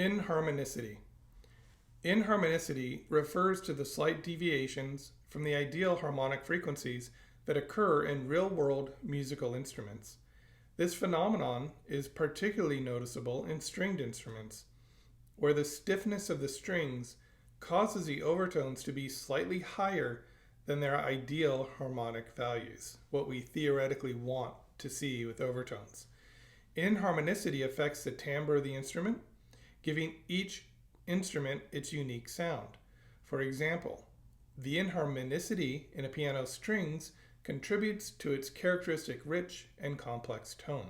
Inharmonicity. Inharmonicity refers to the slight deviations from the ideal harmonic frequencies that occur in real-world musical instruments. This phenomenon is particularly noticeable in stringed instruments, where the stiffness of the strings causes the overtones to be slightly higher than their ideal harmonic values, what we theoretically want to see with overtones. Inharmonicity affects the timbre of the instrument, giving each instrument its unique sound. For example, the inharmonicity in a piano's strings contributes to its characteristic rich and complex tone.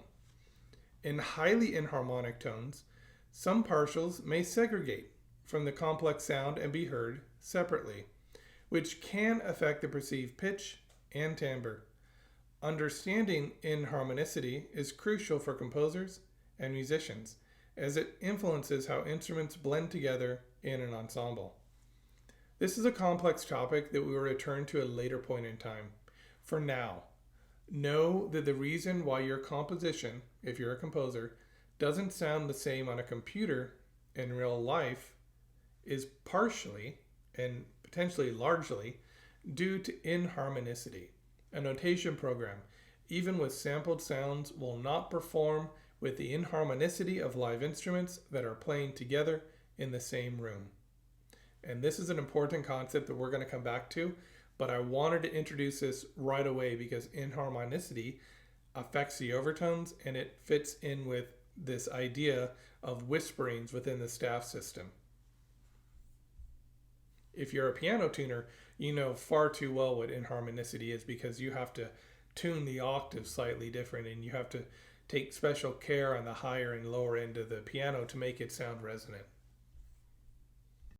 In highly inharmonic tones, some partials may segregate from the complex sound and be heard separately, which can affect the perceived pitch and timbre. Understanding inharmonicity is crucial for composers and musicians, as it influences how instruments blend together in an ensemble. This is a complex topic that we will return to at a later point in time. For now, know that the reason why your composition, if you're a composer, doesn't sound the same on a computer in real life is partially and potentially largely due to inharmonicity. A notation program, even with sampled sounds, will not perform with the inharmonicity of live instruments that are playing together in the same room. And this is an important concept that we're going to come back to, but I wanted to introduce this right away because inharmonicity affects the overtones and it fits in with this idea of whisperings within the staff system. If you're a piano tuner, you know far too well what inharmonicity is because you have to tune the octave slightly different and you have to take special care on the higher and lower end of the piano to make it sound resonant.